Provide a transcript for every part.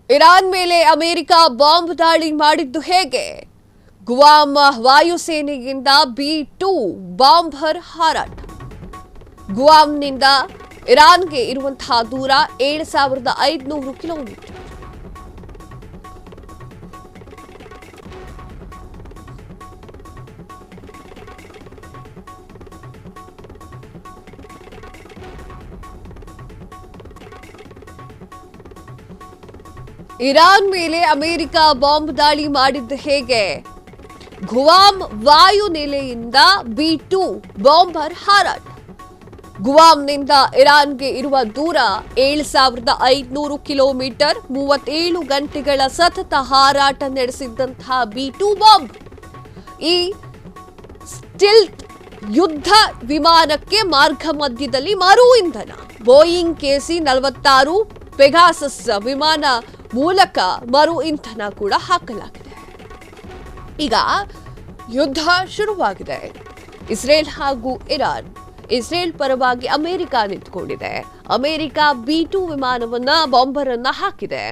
Iran ಮೇಲೆ America bomb ದಾಳಿ ಮಾಡಿದ್ದು ಹೇಗೆ? ಗುವಾಮ್ ವಾಯುಸೇನೆಯಿಂದ B-2 ಬಾಂಬರ್ ಹಾರಾಟ. ಗುವಾಮ್ನಿಂದ ಇರಾನ್ಗೆ ಇರುವಂತಹ ದೂರ 7500 ಕಿಲೋಮೀಟರ್. ಇರಾನ್ ಮೇಲೆ ಅಮೆರಿಕ ಬಾಂಬ್ ದಾಳಿ ಮಾಡಿದ್ದು ಹೇಗೆ? ಗುವಾಮ್ ವಾಯು ನೆಲೆಯಿಂದ B-2 ಬಾಂಬರ್ ಹಾರಾಟ. ಗುವಾಮ್ನಿಂದ ಇರಾನ್ಗೆ ಇರುವ ದೂರ 7500 ಕಿಲೋಮೀಟರ್. 37 ಗಂಟೆಗಳ ಸತತ ಹಾರಾಟ ನಡೆಸಿದ್ದಂತಹ B-2 ಬಾಂಬ್ ಈ ಸ್ಟಿಲ್ತ್ ಯುದ್ಧ ವಿಮಾನಕ್ಕೆ ಮಾರ್ಗ ಮಧ್ಯದಲ್ಲಿ ಮರು ಇಂಧನ. ಬೋಯಿಂಗ್ KC-46 ಪೆಗಾಸಸ್ ವಿಮಾನ ಮೂಲಕ ಮರು ಇಂಧನ ಕೂಡ ಹಾಕಲಾಗಿದೆ. ಈಗ ಯುದ್ಧ ಶುರುವಾಗಿದೆ. ಇಸ್ರೇಲ್ ಹಾಗೂ ಇರಾನ್. ಇಸ್ರೇಲ್ ಪರವಾಗಿ ಅಮೆರಿಕ ನಿಂತುಕೊಂಡಿದೆ. ಅಮೆರಿಕ B-2 ವಿಮಾನವನ್ನ ಬಾಂಬರ್ ಅನ್ನ ಹಾಕಿದೆ.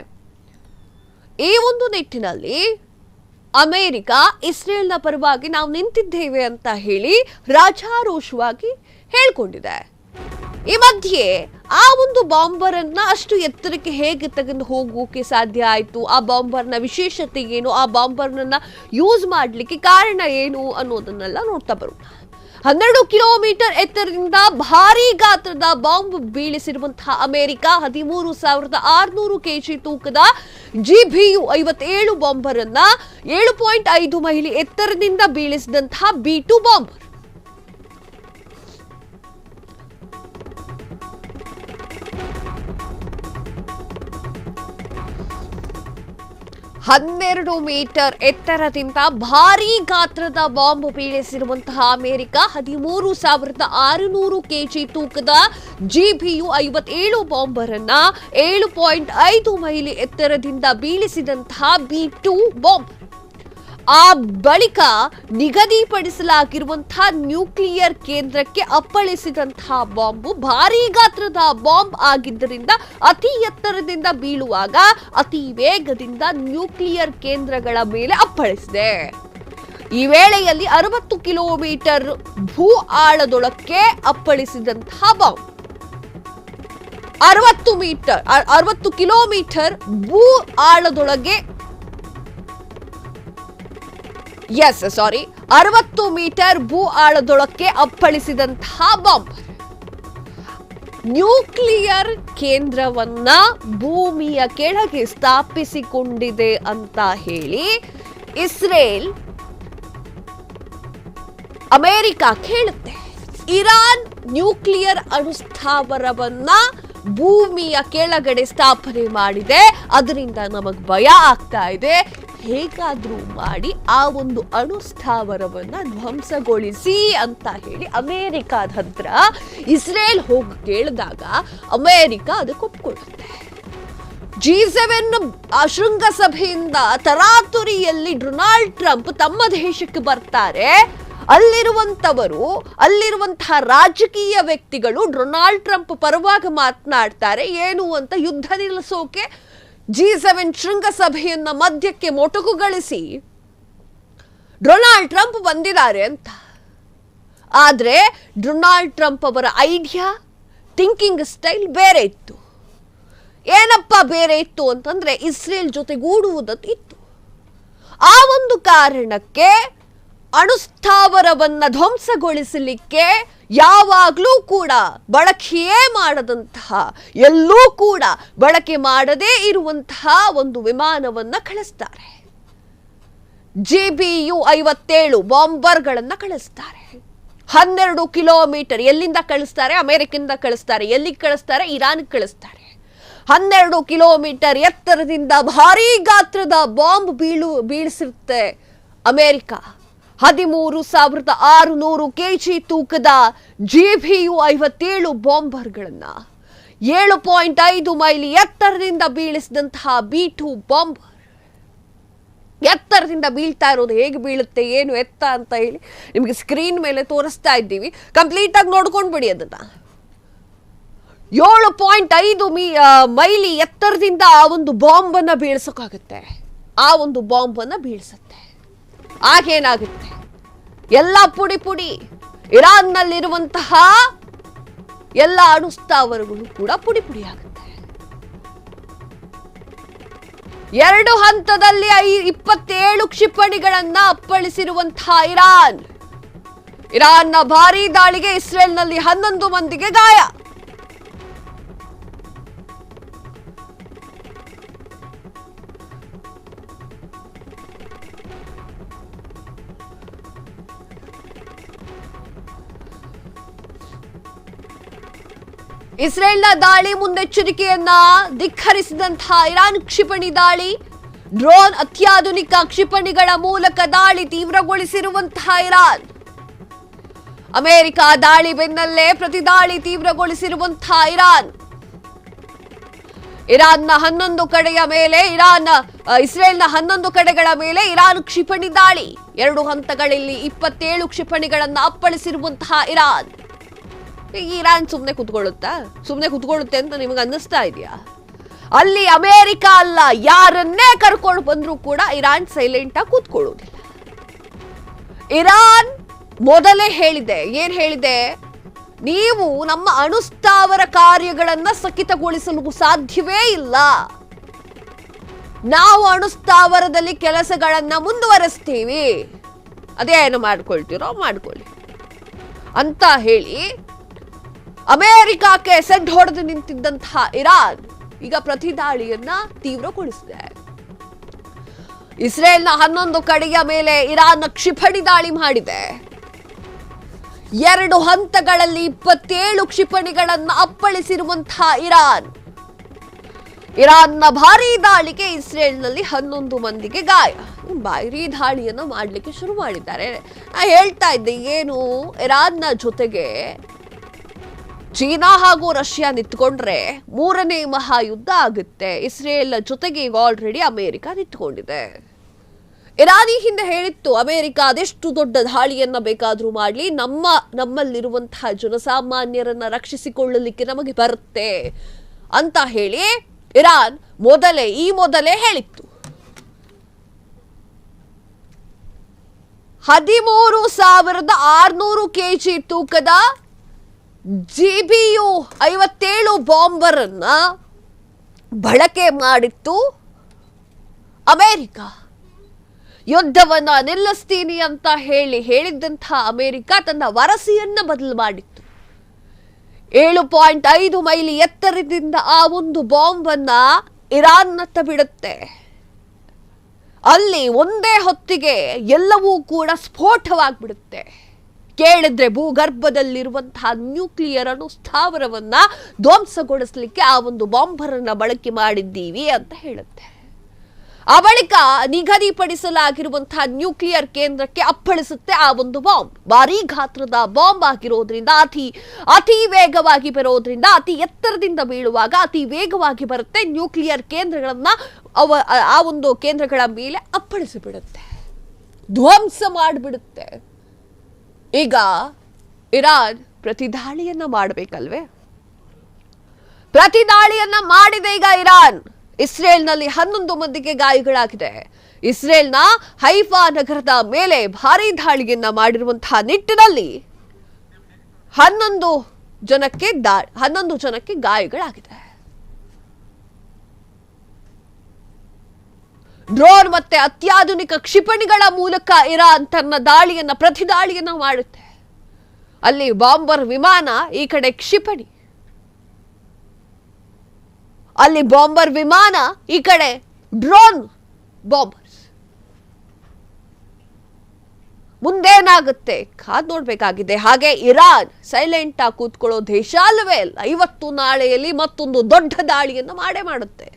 ಈ ಒಂದು ನಿಟ್ಟಿನಲ್ಲಿ ಅಮೆರಿಕ ಇಸ್ರೇಲ್ನ ಪರವಾಗಿ ನಾವು ನಿಂತಿದ್ದೇವೆ ಅಂತ ಹೇಳಿ ರಾಜಾರೋಷವಾಗಿ ಹೇಳ್ಕೊಂಡಿದೆ. ಈ ಮಧ್ಯೆ ಆ ಒಂದು ಬಾಂಬರ್ ಅನ್ನ ಅಷ್ಟು ಎತ್ತರಕ್ಕೆ ಹೇಗೆ ತೆಗೆದು ಹೋಗೋಕೆ ಸಾಧ್ಯ ಆಯ್ತು? ಆ ಬಾಂಬರ್ನ ವಿಶೇಷತೆ ಏನು? ಆ ಬಾಂಬರ್ನ ಯೂಸ್ ಮಾಡ್ಲಿಕ್ಕೆ ಕಾರಣ ಏನು ಅನ್ನೋದನ್ನೆಲ್ಲ ನೋಡ್ತಾ ಬರೋಣ. 12 ಕಿಲೋಮೀಟರ್ ಎತ್ತರದಿಂದ ಭಾರೀ ಗಾತ್ರದ ಬಾಂಬ್ ಬೀಳಿಸಿರುವಂತಹ ಅಮೆರಿಕ 13,600 kg ತೂಕದ GBU-57 ಬಾಂಬರ್ ಅನ್ನ 7.5 ಮೈಲಿ ಎತ್ತರದಿಂದ ಬೀಳಿಸಿದಂತಹ B-2 ಬಾಂಬರ್. ಹನ್ನೆರಡು ಮೀಟರ್ ಎತ್ತರದಿಂದ ಭಾರೀ ಗಾತ್ರದ ಬಾಂಬ್ ಬೀಳಿಸಿರುವಂತಹ ಅಮೆರಿಕ 13,600 kg ತೂಕದ GBU-57 ಬಾಂಬರ್ ಅನ್ನ 7.5 ಮೈಲಿ ಎತ್ತರದಿಂದ ಬೀಳಿಸಿದಂತಹ B-2 ಬಾಂಬರ್. ಆ ಬಳಿಕ ನಿಗದಿಪಡಿಸಲಾಗಿರುವಂತಹ ನ್ಯೂಕ್ಲಿಯರ್ ಕೇಂದ್ರಕ್ಕೆ ಅಪ್ಪಳಿಸಿದಂತಹ ಬಾಂಬು ಭಾರೀ ಗಾತ್ರದ ಬಾಂಬ್ ಆಗಿದ್ದರಿಂದ ಅತಿ ಎತ್ತರದಿಂದ ಬೀಳುವಾಗ ಅತಿ ವೇಗದಿಂದ ನ್ಯೂಕ್ಲಿಯರ್ ಕೇಂದ್ರಗಳ ಮೇಲೆ ಅಪ್ಪಳಿಸಿದೆ. ಈ ವೇಳೆಯಲ್ಲಿ 60 ಕಿಲೋಮೀಟರ್ ಭೂ ಆಳದೊಳಕ್ಕೆ ಅಪ್ಪಳಿಸಿದಂತಹ ಬಾಂಬ್. 60 ಕಿಲೋಮೀಟರ್ ಭೂ ಆಳದೊಳಗೆ 60 ಮೀಟರ್ ಭೂ ಆಳದೊಳಕ್ಕೆ ಅಪ್ಪಳಿಸಿದಂತಹ ಬಾಂಬ್. ನ್ಯೂಕ್ಲಿಯರ್ ಕೇಂದ್ರವನ್ನ ಭೂಮಿಯ ಕೆಳಗೆ ಸ್ಥಾಪಿಸಿಕೊಂಡಿದೆ ಅಂತ ಹೇಳಿ ಇಸ್ರೇಲ್ ಅಮೆರಿಕ ಹೇಳುತ್ತೆ. ಇರಾನ್ ನ್ಯೂಕ್ಲಿಯರ್ ಅಣುಸ್ಥಾವರವನ್ನ ಭೂಮಿಯ ಕೆಳಗಡೆ ಸ್ಥಾಪನೆ ಮಾಡಿದೆ, ಅದರಿಂದ ನಮಗ್ ಭಯ ಆಗ್ತಾ ಇದೆ, ಹೇಗಾದ್ರೂ ಮಾಡಿ ಆ ಒಂದು ಅಣುಸ್ಥಾವರವನ್ನ ಧ್ವಂಸಗೊಳಿಸಿ ಅಂತ ಹೇಳಿ ಅಮೆರಿಕದ ಹತ್ರ ಇಸ್ರೇಲ್ ಹೋಗಿ ಕೇಳಿದಾಗ ಅಮೆರಿಕ ಅದಕ್ಕೆ ಒಪ್ಕೊಳ್ಳುತ್ತೆ. G7 ಶೃಂಗಸಭೆಯಿಂದ ತರಾತುರಿಯಲ್ಲಿ ಡೊನಾಲ್ಡ್ ಟ್ರಂಪ್ ತಮ್ಮ ದೇಶಕ್ಕೆ ಬರ್ತಾರೆ. ಅಲ್ಲಿರುವಂತಹ ರಾಜಕೀಯ ವ್ಯಕ್ತಿಗಳು ಡೊನಾಲ್ಡ್ ಟ್ರಂಪ್ ಪರವಾಗಿ ಮಾತನಾಡ್ತಾರೆ. ಏನು ಅಂತ ಯುದ್ಧ ನಿಲ್ಲಿಸೋಕೆ G7 ಶೃಂಗಸಭೆಯನ್ನ ಮಧ್ಯಕ್ಕೆ ಮೊಟಕುಗೊಳಿಸಿ ಡೊನಾಲ್ಡ್ ಟ್ರಂಪ್ ಬಂದಿದ್ದಾರೆ ಅಂತ. ಆದ್ರೆ ಡೊನಾಲ್ಡ್ ಟ್ರಂಪ್ ಅವರ ಐಡಿಯಾ, ಥಿಂಕಿಂಗ್ ಸ್ಟೈಲ್ ಬೇರೆ ಇತ್ತು. ಏನಪ್ಪ ಬೇರೆ ಇತ್ತು ಅಂತಂದ್ರೆ ಇಸ್ರೇಲ್ ಜೊತೆಗೂಡುವುದಕ್ಕೆ ಇತ್ತು. ಆ ಒಂದು ಕಾರಣಕ್ಕೆ ಅಣುಸ್ಥಾವರವನ್ನ ಧ್ವಂಸಗೊಳಿಸಲಿಕ್ಕೆ ಯಾವಾಗಲೂ ಕೂಡ ಬಳಕೆಯೇ ಮಾಡದಂತಹ, ಎಲ್ಲೂ ಕೂಡ ಬಳಕೆ ಮಾಡದೇ ಇರುವಂತಹ ಒಂದು ವಿಮಾನವನ್ನ ಕಳಿಸ್ತಾರೆ. GBU-57 ಬಾಂಬರ್ಗಳನ್ನ ಕಳಿಸ್ತಾರೆ. 12 ಕಿಲೋಮೀಟರ್ ಎಲ್ಲಿಂದ ಕಳಿಸ್ತಾರೆ? ಅಮೆರಿಕದಿಂದ ಕಳಿಸ್ತಾರೆ. ಎಲ್ಲಿಗೆ ಕಳಿಸ್ತಾರೆ? ಇರಾನ್ಗೆ ಕಳಿಸ್ತಾರೆ. 12 ಕಿಲೋಮೀಟರ್ ಎತ್ತರದಿಂದ ಭಾರೀ ಗಾತ್ರದ ಬಾಂಬ್ ಬೀಳಿಸಿರುತ್ತೆ ಅಮೆರಿಕ. 13,600 kg ತೂಕದ GBU-57 ಬಾಂಬರ್ಗಳನ್ನ 7.5 ಮೈಲಿ ಎತ್ತರದಿಂದ ಬೀಳಿಸಿದಂತಹ B-2 ಬಾಂಬರ್. ಎತ್ತರದಿಂದ ಬೀಳ್ತಾ ಇರೋದು ಹೇಗೆ ಬೀಳುತ್ತೆ, ಏನು ಎತ್ತ ಅಂತ ಹೇಳಿ ನಿಮಗೆ ಸ್ಕ್ರೀನ್ ಮೇಲೆ ತೋರಿಸ್ತಾ ಇದ್ದೀವಿ. ಕಂಪ್ಲೀಟ್ ಆಗಿ ನೋಡ್ಕೊಂಡ್ಬಿಡಿ ಅದನ್ನ. 7.5 ಮೈಲಿ ಎತ್ತರದಿಂದ ಆ ಒಂದು ಬಾಂಬ್ ಅನ್ನ ಬೀಳ್ಸೋಕ್ಕಾಗುತ್ತೆ. ಆ ಒಂದು ಬಾಂಬ್ ಅನ್ನ ಬೀಳ್ಸತ್ತೆ. ಆಗೇನಾಗುತ್ತೆ? ಎಲ್ಲ ಪುಡಿ ಪುಡಿ. ಇರಾನ್ನಲ್ಲಿರುವಂತಹ ಎಲ್ಲ ಅಣು ಸ್ಥಾವರಗಳು ಕೂಡ ಪುಡಿ ಪುಡಿ ಆಗುತ್ತೆ. 2 ಹಂತದಲ್ಲಿ 27 ಕ್ಷಿಪಣಿಗಳನ್ನ ಅಪ್ಪಳಿಸಿರುವಂತಹ ಇರಾನ್ನ ಭಾರೀ ದಾಳಿಗೆ ಇಸ್ರೇಲ್ನಲ್ಲಿ 11 ಮಂದಿಗೆ ಗಾಯ. ಇಸ್ರೇಲ್ನ ದಾಳಿ ಮುನ್ನೆಚ್ಚರಿಕೆಯನ್ನ ಧಿಕ್ಕರಿಸಿದಂತಹ ಇರಾನ್ ಕ್ಷಿಪಣಿ ದಾಳಿ, ಡ್ರೋನ್ ಅತ್ಯಾಧುನಿಕ ಕ್ಷಿಪಣಿಗಳ ಮೂಲಕ ದಾಳಿ ತೀವ್ರಗೊಳಿಸಿರುವಂತಹ ಇರಾನ್. ಅಮೆರಿಕ ದಾಳಿ ಬೆನ್ನಲ್ಲೇ ಪ್ರತಿದಾಳಿ ತೀವ್ರಗೊಳಿಸಿರುವಂತಹ ಇರಾನ್ನ 11 ಕಡೆಯ ಮೇಲೆ ಇಸ್ರೇಲ್ನ 11 ಕಡೆಗಳ ಮೇಲೆ ಇರಾನ್ ಕ್ಷಿಪಣಿ ದಾಳಿ. 2 ಹಂತಗಳಲ್ಲಿ 27 ಕ್ಷಿಪಣಿಗಳನ್ನ ಅಪ್ಪಳಿಸಿರುವಂತಹ ಇರಾನ್ ಸುಮ್ಮನೆ ಕುತ್ಕೊಳ್ಳುತ್ತೆ ಅಂತ ನಿಮಗೆ ಅನ್ನಿಸ್ತಾ ಇದೆಯಾ? ಅಲ್ಲಿ ಅಮೆರಿಕ ಅಲ್ಲ, ಯಾರನ್ನೇ ಕರ್ಕೊಂಡು ಬಂದ್ರೂ ಕೂಡ ಇರಾನ್ ಸೈಲೆಂಟ್ ಆಗಿ ಕೂತ್ಕೊಳ್ಳೋದಿಲ್ಲ. ಇರಾನ್ ಮೊದಲೇ ಹೇಳಿದೆ, ಏನ್ ಹೇಳಿದೆ? ನೀವು ನಮ್ಮ ಅಣುಸ್ಥಾವರ ಕಾರ್ಯಗಳನ್ನ ಸ್ಥಗಿತಗೊಳಿಸಲು ಸಾಧ್ಯವೇ ಇಲ್ಲ. ನಾವು ಅಣುಸ್ಥಾವರದಲ್ಲಿ ಕೆಲಸಗಳನ್ನ ಮುಂದುವರಿಸ್ತೀವಿ, ಅದೇನು ಮಾಡ್ಕೊಳ್ತೀರೋ ಮಾಡ್ಕೊಳ್ಳಿ ಅಂತ ಹೇಳಿ ಅಮೆರಿಕಕ್ಕೆ ಸೆಡ್ ಹೊಡೆದು ನಿಂತಿದ್ದಂತಹ ಇರಾನ್ ಈಗ ಪ್ರತಿದಾಳಿಯನ್ನ ತೀವ್ರಗೊಳಿಸಿದೆ. ಇಸ್ರೇಲ್ನ 11 ಕಡೆಯ ಮೇಲೆ ಇರಾನ್ ಕ್ಷಿಪಣಿ ದಾಳಿ ಮಾಡಿದೆ. 2 ಹಂತಗಳಲ್ಲಿ 27 ಕ್ಷಿಪಣಿಗಳನ್ನ ಅಪ್ಪಳಿಸಿರುವಂತಹ ಇರಾನ್ನ ಭಾರೀ ದಾಳಿಗೆ ಇಸ್ರೇಲ್ನಲ್ಲಿ 11 ಮಂದಿಗೆ ಗಾಯ. ಭಾರೀ ದಾಳಿಯನ್ನ ಮಾಡಲಿಕ್ಕೆ ಶುರು ಮಾಡಿದ್ದಾರೆ. ಹೇಳ್ತಾ ಇದ್ದೆ, ಏನು ಇರಾನ್ನ ಜೊತೆಗೆ ಚೀನಾ ಹಾಗೂ ರಷ್ಯಾ ನಿಂತ್ಕೊಂಡ್ರೆ 3ನೇ ಮಹಾಯುದ್ಧ ಆಗುತ್ತೆ. ಇಸ್ರೇಲ್ ಜೊತೆಗೆ ಈಗ ಆಲ್ರೆಡಿ ಅಮೆರಿಕ ನಿಂತ್ಕೊಂಡಿದೆ. ಇರಾನ್ ಈ ಹಿಂದೆ ಹೇಳಿತ್ತು, ಅಮೆರಿಕ ಅದೆಷ್ಟು ದೊಡ್ಡ ದಾಳಿಯನ್ನ ಬೇಕಾದ್ರೂ ಮಾಡಲಿ, ನಮ್ಮಲ್ಲಿರುವಂತಹ ಜನಸಾಮಾನ್ಯರನ್ನ ರಕ್ಷಿಸಿಕೊಳ್ಳಲಿಕ್ಕೆ ನಮಗೆ ಬರುತ್ತೆ ಅಂತ ಹೇಳಿ ಇರಾನ್ ಮೊದಲೇ ಹೇಳಿತ್ತು. 13,600 ಕೆಜಿ ತೂಕದ GBU 57 ಬಾಂಬರ್ ಅನ್ನ ಬಳಕೆ ಮಾಡಿತ್ತು ಅಮೆರಿಕ. ಯುದ್ಧವನ್ನ ನಿಲ್ಲಿಸ್ತೀನಿ ಅಂತ ಹೇಳಿದ್ದಂತಹ ಅಮೆರಿಕ ತನ್ನ ವರಸೆಯನ್ನ ಬದಲು ಮಾಡಿತ್ತು. 7.5 ಮೈಲಿ ಎತ್ತರದಿಂದ ಆ ಒಂದು ಬಾಂಬ್ ಅನ್ನ ಇರಾನ್ನತ್ತ ಬಿಡುತ್ತೆ. ಅಲ್ಲಿ ಒಂದೇ ಹೊತ್ತಿಗೆ ಎಲ್ಲವೂ ಕೂಡ ಸ್ಫೋಟವಾಗ್ಬಿಡುತ್ತೆ. ಕೇಳಿದ್ರೆ ಭೂಗರ್ಭದಲ್ಲಿರುವಂತಹ ನ್ಯೂಕ್ಲಿಯರ್ ಅಣು ಸ್ಥಾವರವನ್ನ ಧ್ವಂಸಗೊಳಿಸಲಿಕ್ಕೆ ಆ ಒಂದು ಬಾಂಬರ್ ಅನ್ನ ಬಳಕೆ ಮಾಡಿದ್ದೀವಿ ಅಂತ ಹೇಳುತ್ತೆ. ಆ ಬಳಿಕ ನಿಗದಿಪಡಿಸಲಾಗಿರುವಂತಹ ನ್ಯೂಕ್ಲಿಯರ್ ಕೇಂದ್ರಕ್ಕೆ ಅಪ್ಪಳಿಸುತ್ತೆ ಆ ಒಂದು ಬಾಂಬ್. ಭಾರೀ ಗಾತ್ರದ ಬಾಂಬ್ ಆಗಿರೋದ್ರಿಂದ ಅತಿ ವೇಗವಾಗಿ ಬರೋದ್ರಿಂದ ಅತಿ ಎತ್ತರದಿಂದ ಬೀಳುವಾಗ ಅತಿ ವೇಗವಾಗಿ ಬರುತ್ತೆ. ನ್ಯೂಕ್ಲಿಯರ್ ಕೇಂದ್ರಗಳನ್ನ ಆ ಒಂದು ಕೇಂದ್ರಗಳ ಮೇಲೆ ಅಪ್ಪಳಿಸಿ ಬಿಡುತ್ತೆ, ಧ್ವಂಸ ಮಾಡಿಬಿಡುತ್ತೆ. ಈಗ ಇರಾನ್ ಪ್ರತಿದಾಳಿಯನ್ನ ಮಾಡಬೇಕಲ್ವೇ? ಪ್ರತಿದಾಳಿಯನ್ನ ಮಾಡಿದೆ ಈಗ ಇರಾನ್. ಇಸ್ರೇಲ್ನಲ್ಲಿ 11 ಮಂದಿಗೆ ಗಾಯಗಳಾಗಿದೆ. ಇಸ್ರೇಲ್ನ ಹೈಫಾ ನಗರದ ಮೇಲೆ ಭಾರೀ ದಾಳಿಯನ್ನ ಮಾಡಿರುವಂತಹ ನಿಟ್ಟಿನಲ್ಲಿ 11 ಜನಕ್ಕೆ ಗಾಯಗಳಾಗಿದೆ. ಡ್ರೋನ್ ಮತ್ತೆ ಅತ್ಯಾಧುನಿಕ ಕ್ಷಿಪಣಿಗಳ ಮೂಲಕ ಇರಾನ್ ತನ್ನ ಪ್ರತಿದಾಳಿಯನ್ನ ಮಾಡುತ್ತೆ. ಅಲ್ಲಿ ಬಾಂಬರ್ ವಿಮಾನ, ಈ ಕಡೆ ಕ್ಷಿಪಣಿ. ಅಲ್ಲಿ ಬಾಂಬರ್ ವಿಮಾನ, ಈ ಕಡೆ ಡ್ರೋನ್ ಬಾಂಬರ್ಸ್. ಮುಂದೇನಾಗುತ್ತೆ ಕಾದ್ ನೋಡ್ಬೇಕಾಗಿದೆ. ಹಾಗೆ ಇರಾನ್ ಸೈಲೆಂಟ್ ಆಗಿ ಕೂತ್ಕೊಳ್ಳೋ ದೇಶ ಅಲ್ಲವೇ ಅಲ್ಲ. ಇವತ್ತು ನಾಳೆಯಲ್ಲಿ ಮತ್ತೊಂದು ದೊಡ್ಡ ದಾಳಿಯನ್ನು ಮಾಡೇ ಮಾಡುತ್ತೆ.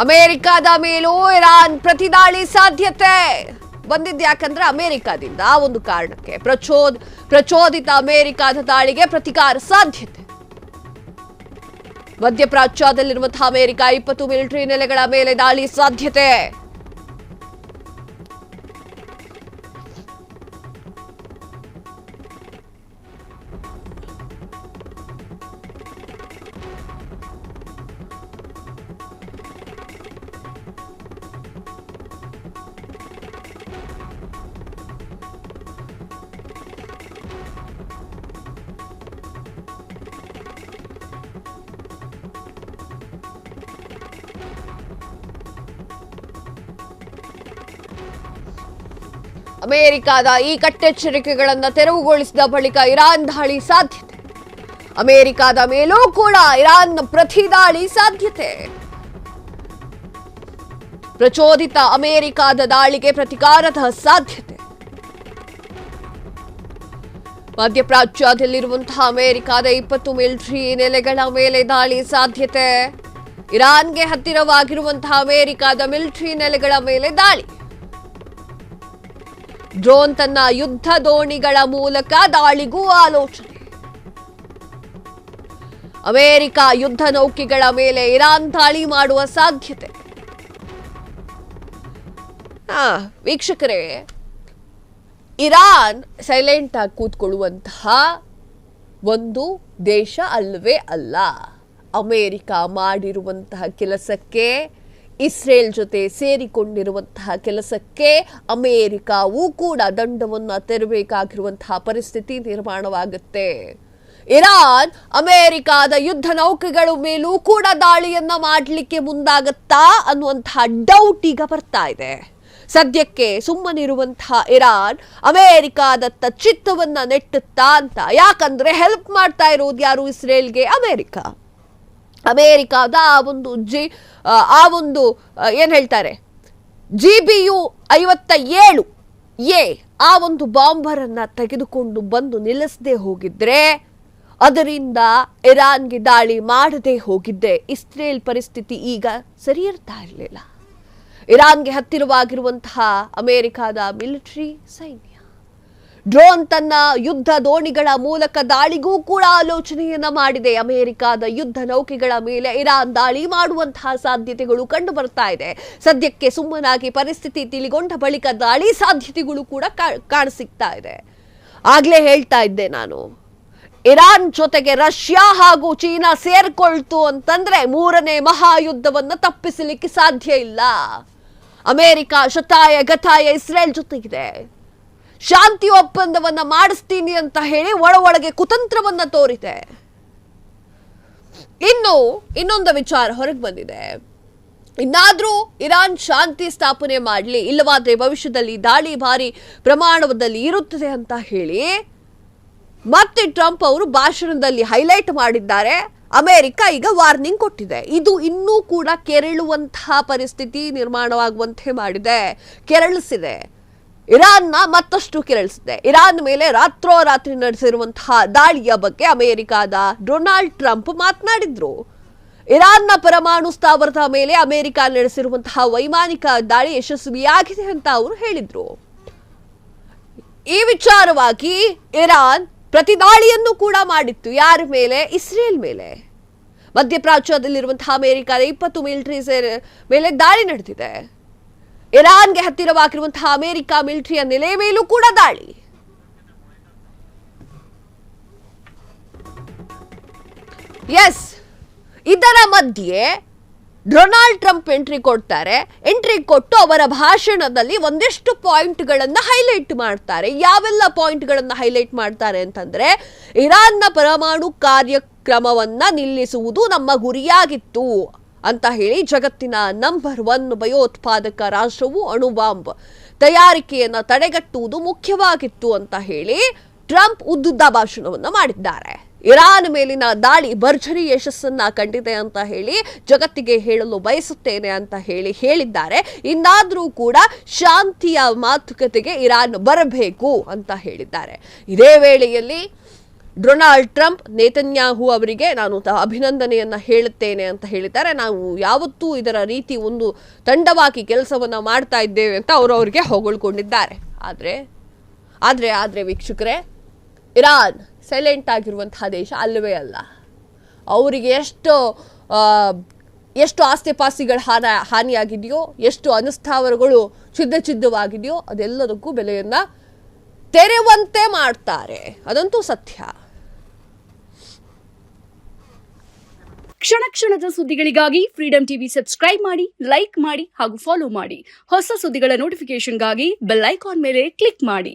ಅಮೆರಿಕದ ಮೇಲೂ ಇರಾನ್ ಪ್ರತಿದಾಳಿ ಸಾಧ್ಯತೆ ಬಂದಿದ್ದು ಯಾಕಂದ್ರೆ ಅಮೆರಿಕದಿಂದ ಆ ಒಂದು ಕಾರಣಕ್ಕೆ ಪ್ರಚೋದಿತ ಅಮೆರಿಕದ ದಾಳಿಗೆ ಪ್ರತಿಕಾರ ಸಾಧ್ಯತೆ. ಮಧ್ಯಪ್ರಾಚ್ಯದಲ್ಲಿರುವಂತಹ ಅಮೆರಿಕ 20 ಮಿಲಿಟರಿ ನೆಲೆಗಳ ಮೇಲೆ ದಾಳಿ ಸಾಧ್ಯತೆ. ಅಮೆರಿಕದ ಈ ಕಟ್ಟೆಚ್ಚರಿಕೆಗಳನ್ನು ತೆರವುಗೊಳಿಸಿದ ಬಳಿಕ ಇರಾನ್ ದಾಳಿ ಸಾಧ್ಯತೆ. ಅಮೆರಿಕದ ಮೇಲೂ ಕೂಡ ಇರಾನ್ ಪ್ರತಿ ದಾಳಿ ಸಾಧ್ಯತೆ. ಪ್ರಚೋದಿತ ಅಮೆರಿಕದ ದಾಳಿಗೆ ಪ್ರತಿಕಾರದ ಸಾಧ್ಯತೆ. ಮಧ್ಯಪ್ರಾಚ್ಯದಲ್ಲಿರುವಂತಹ ಅಮೆರಿಕದ 20 ಮಿಲಿಟರಿ ನೆಲೆಗಳ ಮೇಲೆ ದಾಳಿ ಸಾಧ್ಯತೆ. ಇರಾನ್ಗೆ ಹತ್ತಿರವಾಗಿರುವಂತಹ ಅಮೆರಿಕದ ಮಿಲಿಟರಿ ನೆಲೆಗಳ ಮೇಲೆ ದಾಳಿ. ಡ್ರೋನ್ ತನ್ನ ಯುದ್ಧ ದೋಣಿಗಳ ಮೂಲಕ ದಾಳಿಗೂ ಆಲೋಚನೆ. ಅಮೆರಿಕ ಯುದ್ಧ ನೌಕೆಗಳ ಮೇಲೆ ಇರಾನ್ ದಾಳಿ ಮಾಡುವ ಸಾಧ್ಯತೆ. ವೀಕ್ಷಕರೇ, ಇರಾನ್ ಸೈಲೆಂಟ್ ಆಗಿ ಕೂತ್ಕೊಳ್ಳುವಂತಹ ಒಂದು ದೇಶ ಅಲ್ಲವೇ ಅಲ್ಲ. ಅಮೆರಿಕ ಮಾಡಿರುವಂತಹ ಕೆಲಸಕ್ಕೆ, ಇಸ್ರೇಲ್ ಜೊತೆ ಸೇರಿಕೊಂಡಿರುವಂತಹ ಕೆಲಸಕ್ಕೆ ಅಮೆರಿಕವೂ ಕೂಡ ದಂಡವನ್ನು ತೆರಬೇಕಾಗಿರುವಂತಹ ಪರಿಸ್ಥಿತಿ ನಿರ್ಮಾಣವಾಗುತ್ತೆ. ಇರಾನ್ ಅಮೆರಿಕದ ಯುದ್ಧ ನೌಕೆಗಳ ಮೇಲೂ ಕೂಡ ದಾಳಿಯನ್ನ ಮಾಡಲಿಕ್ಕೆ ಮುಂದಾಗತ್ತಾ ಅನ್ನುವಂತಹ ಡೌಟ್ ಈಗ ಬರ್ತಾ ಇದೆ. ಸದ್ಯಕ್ಕೆ ಸುಮ್ಮನಿರುವಂತಹ ಇರಾನ್ ಅಮೆರಿಕದತ್ತ ಚಿತ್ತವನ್ನ ನೆಟ್ಟುತ್ತಾ ಅಂತ. ಯಾಕಂದ್ರೆ ಹೆಲ್ಪ್ ಮಾಡ್ತಾ ಇರೋದು ಯಾರು? ಇಸ್ರೇಲ್ಗೆ ಅಮೆರಿಕದ ಆ ಒಂದು ಏನ್ ಹೇಳ್ತಾರೆ, GBU 57A ಆ ಒಂದು ಬಾಂಬರ್ ಅನ್ನ ತೆಗೆದುಕೊಂಡು ಬಂದು ನಿಲ್ಲಿಸದೆ ಹೋಗಿದ್ರೆ, ಅದರಿಂದ ಇರಾನ್ಗೆ ದಾಳಿ ಮಾಡದೆ ಹೋಗಿದ್ದೆ ಇಸ್ರೇಲ್ ಪರಿಸ್ಥಿತಿ ಈಗ ಸರಿ ಇರ್ತಾ ಇರಲಿಲ್ಲ. ಇರಾನ್ಗೆ ಹತ್ತಿರವಾಗಿರುವಂತಹ ಅಮೆರಿಕದ ಮಿಲಿಟರಿ ಸೈನ್ಯ ಡ್ರೋನ್ ತನ್ನ ಯುದ್ಧ ದೋಣಿಗಳ ಮೂಲಕ ದಾಳಿಗೂ ಕೂಡ ಆಲೋಚನೆಯನ್ನ ಮಾಡಿದೆ. ಅಮೆರಿಕದ ಯುದ್ಧ ನೌಕೆಗಳ ಮೇಲೆ ಇರಾನ್ ದಾಳಿ ಮಾಡುವಂತಹ ಸಾಧ್ಯತೆಗಳು ಕಂಡು ಬರ್ತಾ ಇದೆ. ಸದ್ಯಕ್ಕೆ ಸುಮ್ಮನಾಗಿ ಪರಿಸ್ಥಿತಿ ತಿಳಿಗೊಂಡ ಬಳಿಕ ದಾಳಿ ಸಾಧ್ಯತೆಗಳು ಕೂಡ ಕಾಣಸಿಗ್ತಾ ಇದೆ. ಆಗ್ಲೇ ಹೇಳ್ತಾ ಇದ್ದೆ ನಾನು, ಇರಾನ್ ಜೊತೆಗೆ ರಷ್ಯಾ ಹಾಗೂ ಚೀನಾ ಸೇರ್ಕೊಳ್ತು ಅಂತಂದ್ರೆ 3ನೇ ಮಹಾಯುದ್ಧವನ್ನ ತಪ್ಪಿಸಲಿಕ್ಕೆ ಸಾಧ್ಯ ಇಲ್ಲ. ಅಮೆರಿಕ ಶತಾಯ ಗತಾಯ ಇಸ್ರೇಲ್ ಜೊತೆಗಿದೆ. ಶಾಂತಿ ಒಪ್ಪಂದವನ್ನ ಮಾಡಿಸ್ತೀನಿ ಅಂತ ಹೇಳಿ ಒಳಗೆ ಕುತಂತ್ರವನ್ನ ತೋರಿದೆ. ಇನ್ನೊಂದು ವಿಚಾರ ಹೊರಗೆ ಬಂದಿದೆ. ಇನ್ನಾದ್ರೂ ಇರಾನ್ ಶಾಂತಿ ಸ್ಥಾಪನೆ ಮಾಡಲಿ, ಇಲ್ಲವಾದ್ರೆ ಭವಿಷ್ಯದಲ್ಲಿ ದಾಳಿ ಭಾರಿ ಪ್ರಮಾಣದಲ್ಲಿ ಇರುತ್ತದೆ ಅಂತ ಹೇಳಿ ಮತ್ತೆ ಟ್ರಂಪ್ ಅವರು ಭಾಷಣದಲ್ಲಿ ಹೈಲೈಟ್ ಮಾಡಿದ್ದಾರೆ. ಅಮೆರಿಕ ಈಗ ವಾರ್ನಿಂಗ್ ಕೊಟ್ಟಿದೆ. ಇದು ಇನ್ನೂ ಕೂಡ ಕೆರಳುವಂತಹ ಪರಿಸ್ಥಿತಿ ನಿರ್ಮಾಣವಾಗುವಂತೆ ಮಾಡಿದೆ, ಕೆರಳಿಸಿದೆ. ಇರಾನ್ನ ಮತ್ತಷ್ಟು ಕೆರಳಿಸಿದೆ. ಇರಾನ್ ಮೇಲೆ ರಾತ್ರೋರಾತ್ರಿ ನಡೆಸಿರುವಂತಹ ದಾಳಿಯ ಬಗ್ಗೆ ಅಮೆರಿಕದ ಡೊನಾಲ್ಡ್ ಟ್ರಂಪ್ ಮಾತನಾಡಿದ್ರು. ಇರಾನ್ನ ಪರಮಾಣು ಸ್ಥಾವರದ ಮೇಲೆ ಅಮೆರಿಕ ನಡೆಸಿರುವಂತಹ ವೈಮಾನಿಕ ದಾಳಿ ಯಶಸ್ವಿಯಾಗಿದೆ ಅಂತ ಅವರು ಹೇಳಿದ್ರು. ಈ ವಿಚಾರವಾಗಿ ಇರಾನ್ ಪ್ರತಿದಾಳಿಯನ್ನು ಕೂಡ ಮಾಡಿತ್ತು. ಯಾರ ಮೇಲೆ? ಇಸ್ರೇಲ್ ಮೇಲೆ. ಮಧ್ಯಪ್ರಾಚ್ಯದಲ್ಲಿರುವಂತಹ ಅಮೆರಿಕದ 20 ಮಿಲಿಟರಿ ಮೇಲೆ ದಾಳಿ ನಡೆದಿದೆ. ಇರಾನ್ಗೆ ಹತ್ತಿರವಾಗಿರುವಂತಹ ಅಮೆರಿಕ ಮಿಲಿಟರಿಯ ನೆಲೆ ಮೇಲೂ ಕೂಡ ದಾಳಿ. ಇದರ ಮಧ್ಯೆ ಡೊನಾಲ್ಡ್ ಟ್ರಂಪ್ ಎಂಟ್ರಿ ಕೊಡ್ತಾರೆ. ಎಂಟ್ರಿ ಕೊಟ್ಟು ಅವರ ಭಾಷಣದಲ್ಲಿ ಒಂದಿಷ್ಟು ಪಾಯಿಂಟ್ಗಳನ್ನು ಹೈಲೈಟ್ ಮಾಡ್ತಾರೆ. ಯಾವೆಲ್ಲ ಪಾಯಿಂಟ್ಗಳನ್ನು ಹೈಲೈಟ್ ಮಾಡ್ತಾರೆ ಅಂತಂದ್ರೆ, ಇರಾನ್ನ ಪರಮಾಣು ಕಾರ್ಯಕ್ರಮವನ್ನ ನಿಲ್ಲಿಸುವುದು ನಮ್ಮ ಗುರಿಯಾಗಿತ್ತು ಅಂತ ಹೇಳಿ, ಜಗತ್ತಿನ ನಂಬರ್ 1 ಭಯೋತ್ಪಾದಕ ರಾಷ್ಟ್ರವು ಅಣುಬಾಂಬ್ ತಯಾರಿಕೆಯನ್ನ ತಡೆಗಟ್ಟುವುದು ಮುಖ್ಯವಾಗಿತ್ತು ಅಂತ ಹೇಳಿ ಟ್ರಂಪ್ ಉದ್ದುದ್ದ ಭಾಷಣವನ್ನ ಮಾಡಿದ್ದಾರೆ. ಇರಾನ್ ಮೇಲಿನ ದಾಳಿ ಭರ್ಜರಿ ಯಶಸ್ಸನ್ನ ಕಂಡಿದೆ ಅಂತ ಹೇಳಿ ಜಗತ್ತಿಗೆ ಹೇಳಲು ಬಯಸುತ್ತೇನೆ ಅಂತ ಹೇಳಿದ್ದಾರೆ. ಇನ್ನಾದ್ರೂ ಕೂಡ ಶಾಂತಿಯ ಮಾತುಕತೆಗೆ ಇರಾನ್ ಬರಬೇಕು ಅಂತ ಹೇಳಿದ್ದಾರೆ. ಇದೇ ವೇಳೆಯಲ್ಲಿ ಡೊನಾಲ್ಡ್ ಟ್ರಂಪ್ ನೇತನ್ಯಾಹು ಅವರಿಗೆ ನಾನು ಅಭಿನಂದನೆಯನ್ನ ಹೇಳುತ್ತೇನೆ ಅಂತ ಹೇಳಿದ್ದಾರೆ. ನಾವು ಯಾವತ್ತೂ ಇದರ ರೀತಿ ಒಂದು ತಂಡವಾಗಿ ಕೆಲಸವನ್ನ ಮಾಡ್ತಾ ಇದ್ದೇವೆ ಅಂತ ಅವರಿಗೆ ಹೊಗಳ್ಕೊಂಡಿದ್ದಾರೆ. ಆದ್ರೆ ವೀಕ್ಷಕರೇ, ಇರಾನ್ ಸೈಲೆಂಟ್ ಆಗಿರುವಂತಹ ದೇಶ ಅಲ್ಲವೇ ಅಲ್ಲ. ಅವರಿಗೆ ಎಷ್ಟು ಆಸ್ತಿಪಾಸ್ತಿಗಳ ಹಾನಿಯಾಗಿದೆಯೋ, ಎಷ್ಟು ಅನುಸ್ಥಾವರಗಳು ಛಿದ್ದವಾಗಿದೆಯೋ ಅದೆಲ್ಲದಕ್ಕೂ ಬೆಲೆಯನ್ನ ತೆರೆಯುವಂತೆ ಮಾಡ್ತಾರೆ. ಅದಂತೂ ಸತ್ಯ. ಕ್ಷಣ ಕ್ಷಣದ ಸುದ್ದಿಗಳಿಗಾಗಿ ಫ್ರೀಡಂ ಟಿವಿ ಸಬ್ಸ್ಕ್ರೈಬ್ ಮಾಡಿ, ಲೈಕ್ ಮಾಡಿ ಹಾಗೂ ಫಾಲೋ ಮಾಡಿ. ಹೊಸ ಸುದ್ದಿಗಳ ನೋಟಿಫಿಕೇಶನ್ಗಾಗಿ ಬೆಲ್ ಐಕಾನ್ ಮೇಲೆ ಕ್ಲಿಕ್ ಮಾಡಿ.